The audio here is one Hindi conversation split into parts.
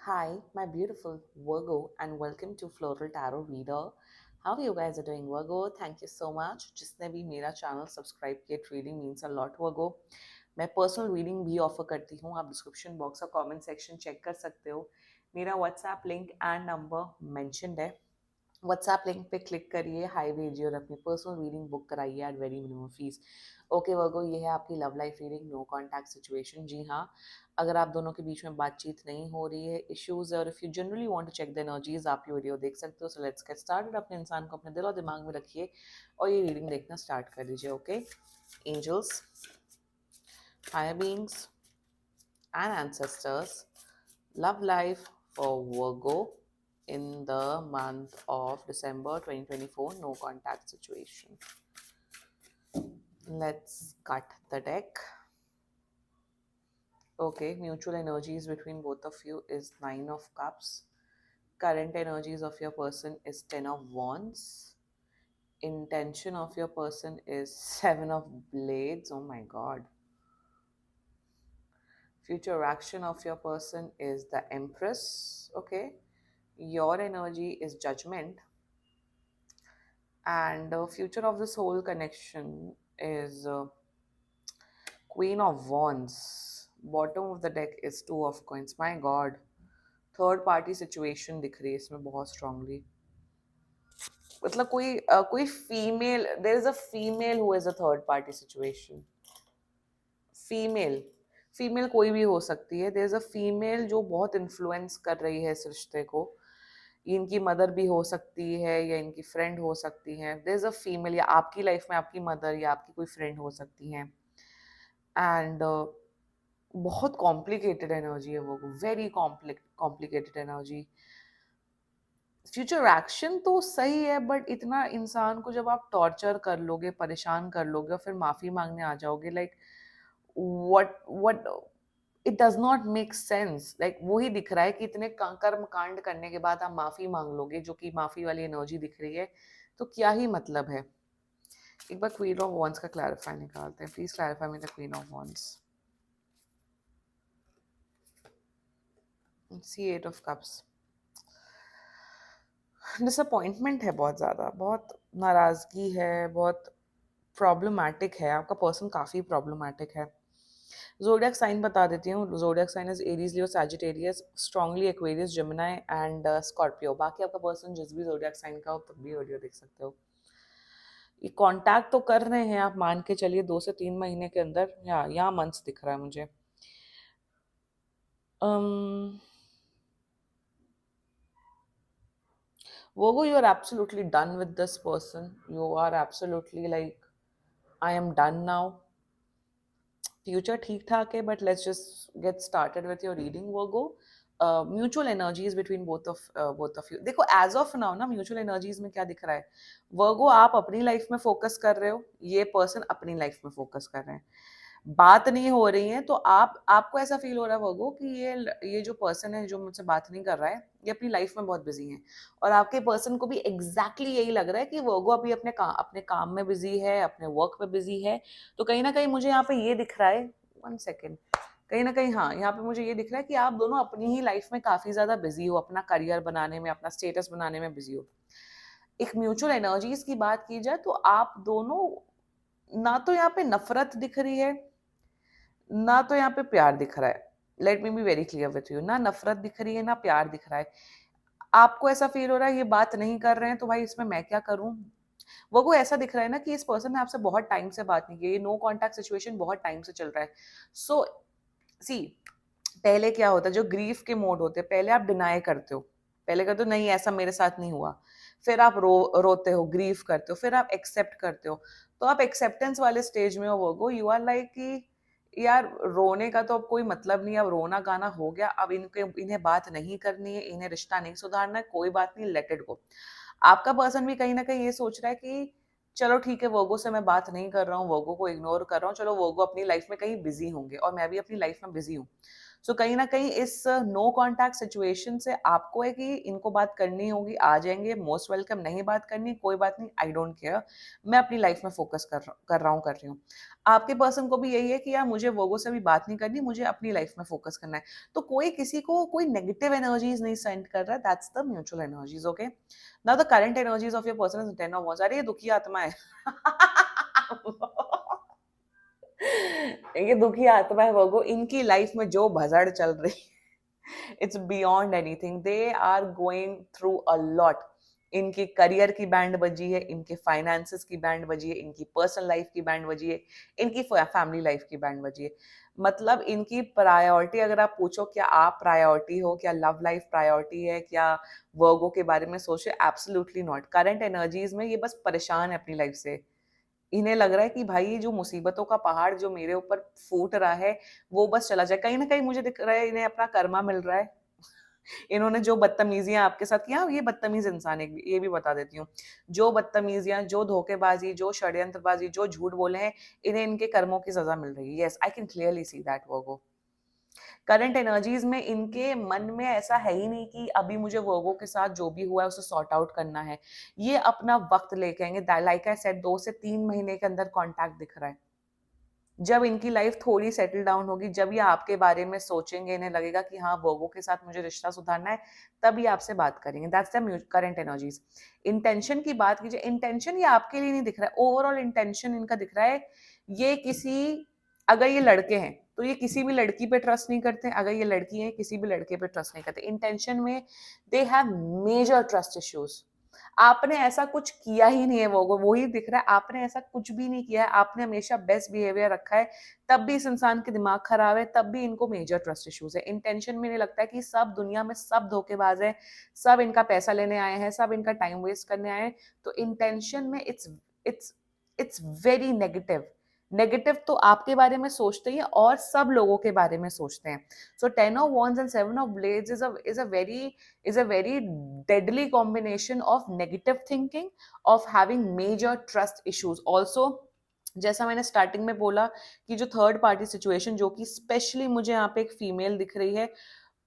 Hi, my beautiful Virgo, and welcome to Floral Tarot Reader. How you guys are doing, Virgo? Thank you so much. जिसने भी मेरा चैनल सब्सक्राइब किया, it really means a lot, Virgo. मैं पर्सनल रीडिंग भी ऑफर करती हूँ. आप डिस्क्रिप्शन बॉक्स और कमेंट सेक्शन चेक कर सकते हो. मेरा WhatsApp link and number mentioned है. व्हाट्सएप लिंक पे क्लिक करिए, हाई भेजिए और अपनी पर्सनल रीडिंग बुक कराइए at very minimum fees. Okay Virgo, ये है आपकी love life reading, no contact situation. जी हाँ, अगर आप दोनों के बीच में बातचीत नहीं हो रही है, इश्यूज है, और if you generally want to check the energies, आप ये वीडियो देख सकते हो. So let's get started. अपने इंसान को अपने दिल और दिमाग में रखिए और ये रीडिंग देखना स्टार्ट कर दीजिए. Okay, angels, higher beings and ancestors, love life for Virgo in the month of December 2024, no contact situation. Let's cut the deck. Okay, mutual energies between both of you is 9 of cups. Current energies of your person is 10 of wands. Intention of your person is 7 of blades. Oh my god. Future action of your person is the empress. Okay, your energy is judgment, and the future of this whole connection is queen of wands. Bottom of the deck is two of coins. My god, third party situation दिख रही है इसमें बहुत स्ट्रांगली. मतलब कोई female, there is a female who is a third party situation. Female, female कोई भी हो सकती है. देयर इज अ फीमेल जो बहुत इन्फ्लुएंस कर रही है इस रिश्ते को. इनकी मदर भी हो सकती है या इनकी फ्रेंड हो सकती है. देयर इज अ फीमेल, या आपकी लाइफ में आपकी मदर या आपकी कोई फ्रेंड हो सकती है. एंड बहुत कॉम्प्लिकेटेड एनर्जी है वो, very complicated energy. Future action तो सही है, बट इतना इंसान को जब आप टॉर्चर कर लोगे, परेशान कर लोगे और फिर माफी मांगने आ जाओगे, like what it does not make sense. Like वही दिख रहा है कि इतने कर्म कांड करने के बाद आप माफी मांग लोगे, जो कि माफी वाली एनर्जी दिख रही है, तो क्या ही मतलब है. एक बार क्वीन ऑफ वॉन्ड्स का क्लैरिफाई निकालते हैं. Please clarify me the queen of wands. See eight of cups. Disappointment है बहुत ज़्यादा, बहुत नाराज़गी है, बहुत प्रॉब्लमेटिक है. आपका पर्सन काफ़ी प्रॉब्लमेटिक है. ज़ोडिएक साइन बता देती हूँ. Zodiac sign is Aries, Leo, Sagittarius, strongly Aquarius, Gemini and Scorpio. बाकी आपका पर्सन जिस भी ज़ोडिएक साइन का हो तब भी वीडियो देख सकते हो. ये कांटेक्ट तो कर रहे हैं, आप मान के चलिए 2 से 3 महीने के अंदर. यहाँ मंथ्स दिख रहा है मुझे. Virgo, you are absolutely done with this person. You are absolutely like, I am done now. Future ठीक ठाक है, but let's just get started with your reading, Virgo. Mutual energies between both of you. देखो, as of now ना, mutual energies में क्या दिख रहा है? Virgo, आप अपनी लाइफ में फोकस कर रहे हो, ये पर्सन अपनी लाइफ में फोकस कर रहे हैं. बात नहीं हो रही है, तो आपको ऐसा फील हो रहा है वर्गो कि ये जो पर्सन है जो मुझसे बात नहीं कर रहा है, ये अपनी लाइफ में बहुत बिजी है. और आपके पर्सन को भी एग्जैक्टली यही लग रहा है कि वर्गो अभी अपने काम में बिजी है, अपने वर्क में बिजी है. तो कहीं ना कहीं मुझे यहाँ पे ये दिख रहा है, 1 सेकेंड, कहीं ना कहीं हाँ, यहाँ पे मुझे ये दिख रहा है कि आप दोनों अपनी ही लाइफ में काफी ज्यादा बिजी हो, अपना करियर बनाने में, अपना स्टेटस बनाने में बिजी हो. एक म्यूचुअल एनर्जीज की बात की जाए तो आप दोनों, ना तो यहाँ पे नफरत दिख रही है, ना तो यहाँ पे प्यार दिख रहा है. Let me be very clear with you. ना नफरत दिख रही है, ना प्यार दिख रहा है. आपको ऐसा फील हो रहा है ये बात नहीं कर रहे हैं तो भाई इसमें मैं क्या करूं. वो को ऐसा दिख रहा है ना कि इस पर्सन ने आपसे बहुत टाइम से बात नहीं की. ये नो कॉन्टैक्ट सिचुएशन बहुत टाइम से चल रहा है. सो सी, पहले क्या होता है, जो ग्रीफ के मोड होते हैं, पहले आप डिनाई करते हो, पहले कहते हो नहीं ऐसा मेरे साथ नहीं हुआ. फिर आप रोते हो, ग्रीफ करते हो, फिर आप एक्सेप्ट करते हो. तो आप एक्सेप्टेंस वाले स्टेज में हो वो, यू आर लाइक कि यार रोने का तो अब कोई मतलब नहीं, अब रोना गाना हो गया, अब इन्हें बात नहीं करनी है, इन्हें रिश्ता नहीं सुधारना है, कोई बात नहीं, लेट इट गो. आपका पर्सन भी कहीं ना कहीं ये सोच रहा है कि चलो ठीक है, वर्गो से मैं बात नहीं कर रहा हूँ, वर्गो को इग्नोर कर रहा हूँ, चलो वर्गो अपनी लाइफ में कहीं बिजी होंगे और मैं भी अपनी लाइफ में बिजी हूँ. सो कहीं ना कहीं इस नो कॉन्टैक्ट सिचुएशन से आपको है कि इनको बात करनी होगी, आ जाएंगे, मोस्ट वेलकम, नहीं बात करनी कोई बात नहीं, आई डोंट केयर, मैं अपनी लाइफ में फोकस कर रही हूँ। आपके पर्सन को भी यही है कि यार मुझे वोगो से भी बात नहीं करनी, मुझे अपनी लाइफ में फोकस करना है। तो कोई किसी को कोई नेगेटिव एनर्जीज नहीं सेंड कर रहा है, that's the mutual energies. Okay, now the current energies of your person is 10 of wands. अरे ये दुखी आत्मा है। ये दुखी आत्मा है वोगो, इनकी लाइफ में जो भसड़ चल रही, it's beyond anything, they are going through a lot. इनकी करियर की बैंड बजी है, इनके फाइनेंसेस की बैंड बजी है, इनकी पर्सनल लाइफ की बैंड बजी है, इनकी फैमिली लाइफ की बैंड बजी है। मतलब इनकी प्रायोरिटी अगर आप पूछो क्या आप प्रायोरिटी हो, क्या लव लाइफ प्रायोरिटी है, क्या वर्गो के बारे में सोचे, एब्सोल्युटली नॉट। करंट एनर्जीज में ये बस परेशान है अपनी लाइफ से। इन्हें लग रहा है कि भाई जो मुसीबतों का पहाड़ जो मेरे ऊपर फूट रहा है वो बस चला जाए। कहीं ना कहीं मुझे दिख रहा है इन्हें अपना कर्मा मिल रहा है। इन्होंने जो बदतमीजियां आपके साथ किया, ये बदतमीज इंसान है, ये भी बता देती हूँ। जो बदतमीजियां, जो धोखेबाजी, जो षड्यंत्रबाजी, जो झूठ बोले हैं, इन्हें इनके कर्मों की सजा मिल रही है। Yes, I can clearly see that Virgo. Current energies में इनके मन में ऐसा है ही नहीं कि अभी मुझे वर्गो के साथ जो भी हुआ है उसे सॉर्ट आउट करना है। ये अपना वक्त लेके आएंगे। लाइक आई सेड 2 से 3 महीने के अंदर कॉन्टैक्ट दिख रहा है। जब इनकी लाइफ थोड़ी सेटल डाउन होगी, जब ये आपके बारे में सोचेंगे, इन्हें लगेगा कि हाँ वर्गो के साथ मुझे रिश्ता सुधारना है, तब ये आपसे बात करेंगे। That's the current energies. Intention की बात कीजिए, इंटेंशन ये आपके लिए नहीं दिख रहा है, ओवरऑल इंटेंशन इनका दिख रहा है। ये किसी, अगर ये लड़के हैं तो ये किसी भी लड़की पे ट्रस्ट नहीं करते, अगर ये लड़की है किसी भी लड़के पे ट्रस्ट नहीं करते। इंटेंशन में they have major trust issues. आपने ऐसा कुछ किया ही नहीं है, वो वही दिख रहा है, आपने ऐसा कुछ भी नहीं किया है, आपने हमेशा बेस्ट बिहेवियर रखा है, तब भी इस इंसान के दिमाग खराब है, तब भी इनको मेजर ट्रस्ट इश्यूज है। इंटेंशन में नहीं लगता है कि सब दुनिया में सब धोखेबाज है, सब इनका पैसा लेने आए हैं, सब इनका टाइम वेस्ट करने आए हैं। तो इंटेंशन में it's it's very negative. Negative तो आपके बारे में सोचते ही हैं और सब लोगों के बारे में सोचते हैं। सो 10 of Wands and 7 of Blades is a very deadly combination of negative thinking, of having major trust issues also। जैसा मैंने स्टार्टिंग में बोला कि जो थर्ड पार्टी सिचुएशन, जो कि स्पेशली मुझे यहाँ पे एक फीमेल दिख रही है,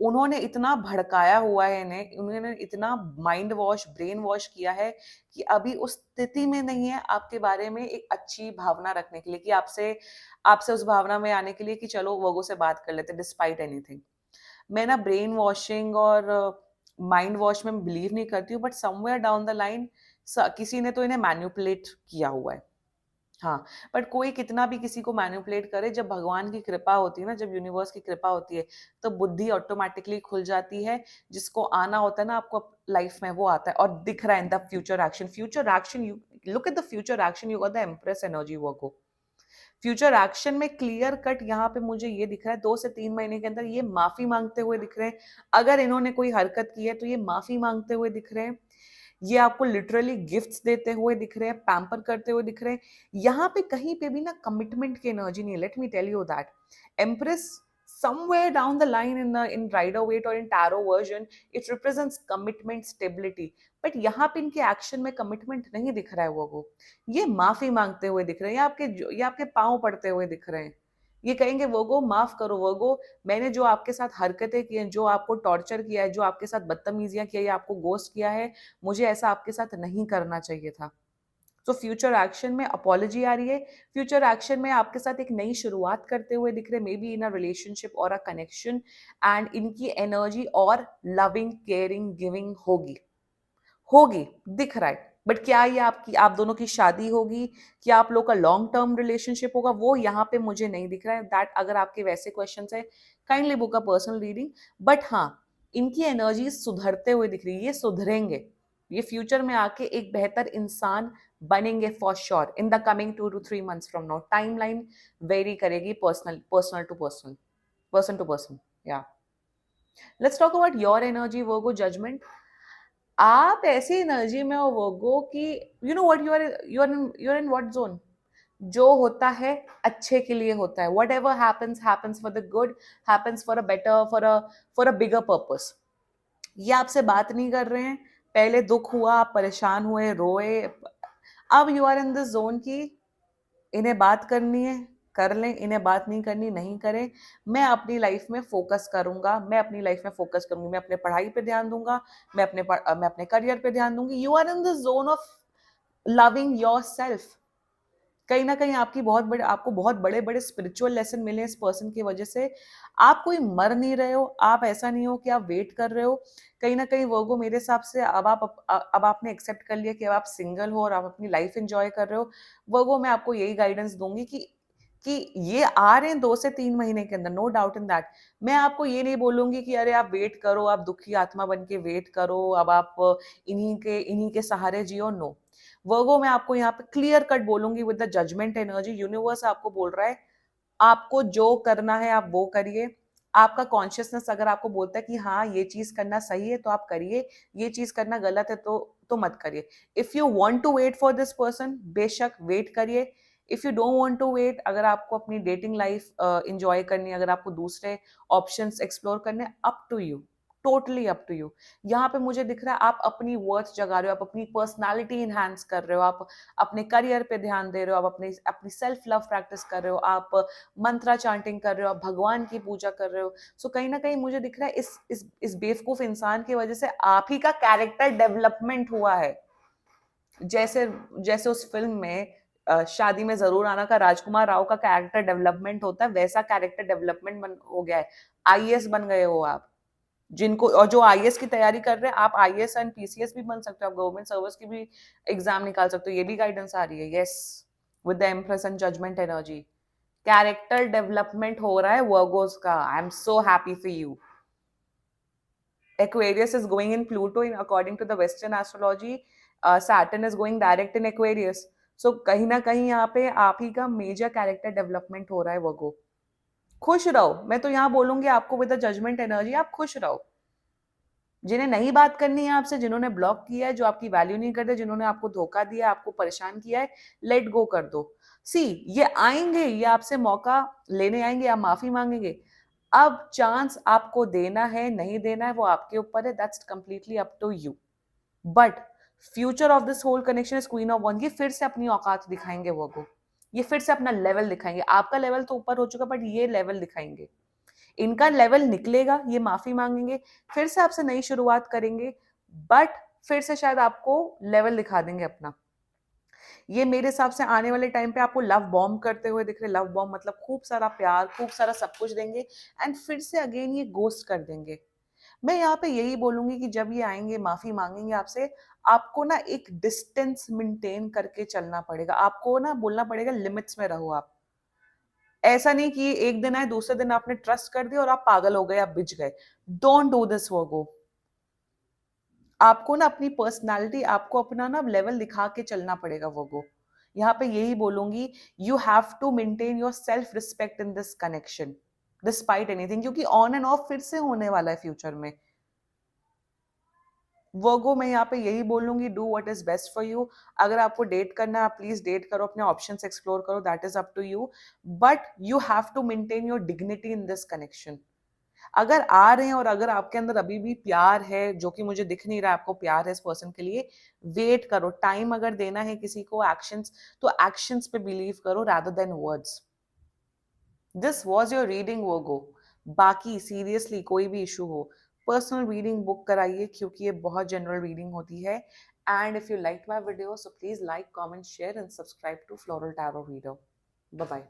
उन्होंने इतना भड़काया हुआ है इन्हें, उन्होंने इतना माइंड वॉश, ब्रेन वॉश किया है कि अभी उस स्थिति में नहीं है आपके बारे में एक अच्छी भावना रखने के लिए, कि आपसे आपसे उस भावना में आने के लिए कि चलो वोगो से बात कर लेते डिस्पाइट एनीथिंग। मैं ना ब्रेन वॉशिंग और माइंड वॉश में बिलीव नहीं करती हूँ, but somewhere down the line किसी ने तो इन्हें मैनिपुलेट किया हुआ है। हाँ, बट कोई कितना भी किसी को मैनिपुलेट करे, जब भगवान की कृपा होती है ना, जब यूनिवर्स की कृपा होती है, तो बुद्धि ऑटोमेटिकली खुल जाती है। जिसको आना होता है ना आपको लाइफ में, वो आता है और दिख रहा है in the future action. Future action, you look at the future action, you got the empress energy work. Future action में क्लियर कट यहाँ पे मुझे ये दिख रहा है, 2 से 3 महीने के अंदर ये माफी मांगते हुए दिख रहे हैं। अगर इन्होंने कोई हरकत की है तो ये माफी मांगते हुए दिख रहे हैं। ये आपको लिटरली गिफ्ट्स देते हुए दिख रहे हैं, पैम्पर करते हुए दिख रहे हैं। यहाँ पे कहीं पे भी ना कमिटमेंट की एनर्जी नहीं है। Let me tell you that empress somewhere down the line in Rider Waite or in tarot version, it represents commitment, stability, but यहाँ पे इनके एक्शन में कमिटमेंट नहीं दिख रहा है। वो ये माफी मांगते हुए दिख रहे हैं, ये आपके पांव पड़ते हुए दिख रहे हैं। ये कहेंगे वोगो माफ करो, वोगो मैंने जो आपके साथ हरकतें की हैं, जो आपको टॉर्चर किया है, जो आपके साथ बदतमीजियां किया है, या आपको गोस्ट किया है, मुझे ऐसा आपके साथ नहीं करना चाहिए था। तो फ्यूचर एक्शन में अपॉलॉजी आ रही है। फ्यूचर एक्शन में आपके साथ एक नई शुरुआत करते हुए दिख रहे, may be in a relationship और अ कनेक्शन। एंड इनकी एनर्जी और लविंग, केयरिंग, गिविंग होगी, होगी, दिख रहा है। बट क्या ये आपकी, आप दोनों की शादी होगी, क्या आप लोग का लॉन्ग टर्म रिलेशनशिप होगा, वो यहाँ पे मुझे नहीं दिख रहा है। दैट अगर आपके वैसे क्वेश्चन है, kindly book a personal reading. But हाँ, इनकी एनर्जी सुधरते हुए दिख रही है, ये सुधरेंगे, ये फ्यूचर में आके एक बेहतर इंसान बनेंगे for sure in the coming 2 to 3 months from now. Timeline vary करेगी, personal to person, person to person. या let's talk about your energy Virgo judgement. आप ऐसी एनर्जी में हो वर्गो कि you know what, you are in what zone. जो होता है अच्छे के लिए होता है, whatever happens happens for the good, happens for a better, for a bigger purpose. ये आपसे बात नहीं कर रहे हैं, पहले दुख हुआ, आप परेशान हुए, रोए, अब you are in this zone की इन्हें बात करनी है, कर लें, इन्हें बात नहीं करनी नहीं करें, मैं अपनी लाइफ में फोकस करूंगा, मैं अपनी लाइफ में फोकस करूंगी, मैं अपने पढ़ाई पे ध्यान दूंगा, मैं अपने करियर पे ध्यान दूंगी। You are in the zone of loving yourself. कहीं ना कहीं आपको बहुत बड़े बड़े स्पिरिचुअल लेसन मिले इस पर्सन की वजह से। आप कोई मर नहीं रहे हो, आप ऐसा नहीं हो कि आप वेट कर रहे हो। कहीं ना कहीं वर्गो मेरे हिसाब से अब आपने एक्सेप्ट कर लिया कि अब आप सिंगल हो और आप अपनी लाइफ एंजॉय कर रहे हो। वर्गो मैं आपको यही गाइडेंस दूंगी कि ये आ रहे हैं 2 से 3 महीने के अंदर, नो डाउट इन दैट। मैं आपको ये नहीं बोलूंगी कि अरे आप वेट करो, आप दुखी आत्मा बन के वेट करो, अब आप इन्हीं के सहारे जियो, नो। वर्गो मैं आपको यहाँ पे क्लियर कट बोलूंगी with the judgement energy, universe आपको बोल रहा है आपको जो करना है आप वो करिए। आपका कॉन्शियसनेस अगर आपको बोलता है कि हाँ ये चीज करना सही है तो आप करिए, ये चीज करना गलत है तो मत करिए। If you want to wait for this person, बेशक वेट करिए। If you don't want to wait, अगर आपको अपनी डेटिंग लाइफ एंजॉय करनी है, अगर आपको दूसरे ऑप्शंस एक्सप्लोर करने, up to you, totally up to you. यहाँ पे मुझे दिख रहा है आप अपनी वर्थ जगा रहे हो, आप अपनी पर्सनालिटी इनहैंस कर रहे हो, आप अपने करियर पे ध्यान दे रहे हो, आप अपनी सेल्फ लव प्रैक्टिस कर रहे हो, आप मंत्रा चांटिंग कर रहे हो, आप भगवान की पूजा कर रहे हो। सो कहीं ना कहीं मुझे दिख रहा है इस बेवकूफ इंसान की वजह से आप ही का कैरेक्टर डेवलपमेंट हुआ है। जैसे जैसे उस फिल्म में शादी में जरूर आना का राजकुमार राव का कैरेक्टर डेवलपमेंट होता है, वैसा कैरेक्टर डेवलपमेंट हो गया है। आईएएस बन गए हो आप, जिनको और जो आईएएस की तैयारी कर रहे हैं, आप आईएएस एंड पीसीएस भी बन सकते हो, आप गवर्नमेंट सर्विस की भी एग्जाम निकाल सकते हो, ये भी गाइडेंस आ रही है। Yes, with the empress and judgement energy, character development हो रहा है वर्गोस का। I am so happy for you. Aquarius is going in Pluto in according to the Western astrology. Saturn is going direct in Aquarius. So कहीं ना कहीं यहाँ पे आप ही का मेजर कैरेक्टर डेवलपमेंट हो रहा है वर्गो। खुश रहो, मैं तो यहाँ बोलूंगी आपको विद द जजमेंट एनर्जी, आप खुश रहो। जिन्हें नहीं बात करनी है आपसे, जिन्होंने ब्लॉक किया है, जो आपकी वैल्यू नहीं करते, जिन्होंने आपको धोखा दिया, आपको परेशान किया है, लेट गो कर दो। सी, ये आएंगे, ये आपसे मौका लेने आएंगे, आप माफी मांगेंगे। अब चांस आपको देना है नहीं देना है वो आपके ऊपर है, that's completely up to you. But future of this whole connection is queen of वन। ये फिर से अपनी औकात दिखाएंगे वो को, ये फिर से अपना लेवल दिखाएंगे। आपका लेवल तो ऊपर हो चुका, बट ये लेवल दिखाएंगे, इनका लेवल निकलेगा, ये माफी मांगेंगे, फिर से आपसे नई शुरुआत करेंगे, बट फिर से शायद आपको लेवल दिखा देंगे अपना। ये मेरे हिसाब से आने वाले टाइम पे आपको लव बॉम्ब करते हुए दिख रहे। लव बॉम्ब मतलब खूब सारा प्यार, खूब सारा सब कुछ देंगे, एंड फिर से अगेन ये गोस्ट कर देंगे। मैं यहाँ पे यही बोलूंगी कि जब ये आएंगे माफी मांगेंगे आपसे, आपको ना एक डिस्टेंस मेंटेन करके चलना पड़ेगा, आपको ना बोलना पड़ेगा लिमिट्स में रहो आप। ऐसा नहीं कि एक दिन आए दूसरे दिन आपने ट्रस्ट कर दिया और आप पागल हो गए, आप बिछ गए। डोंट डू दिस वर्गो। आपको ना अपनी पर्सनालिटी, आपको अपना ना लेवल दिखा के चलना पड़ेगा वर्गो। यहाँ पे यही बोलूंगी, you have to maintain your self respect in this connection despite anything, क्योंकि ऑन एंड ऑफ फिर से होने वाला है फ्यूचर में। वर्गो मैं यहाँ पे यही बोलूंगी, do what is best for you. अगर आपको डेट करना है आप प्लीज डेट करो, अपने ऑप्शंस एक्सप्लोर करो, that is up to you. But you have to maintain your dignity in this connection. अगर आ रहे हैं और अगर आपके अंदर अभी भी प्यार है, जो कि मुझे दिख नहीं रहा आपको प्यार है इस पर्सन के लिए, वेट करो। टाइम अगर देना है किसी को एक्शंस, तो एक्शंस पे बिलीव करो rather than words. This was your reading Virgo. बाकी सीरियसली कोई भी इशू हो, पर्सनल रीडिंग बुक कराइए, क्योंकि ये बहुत जनरल रीडिंग होती है। And if you like my video, so please like, comment, share and subscribe to floral tarot reader. Bye bye.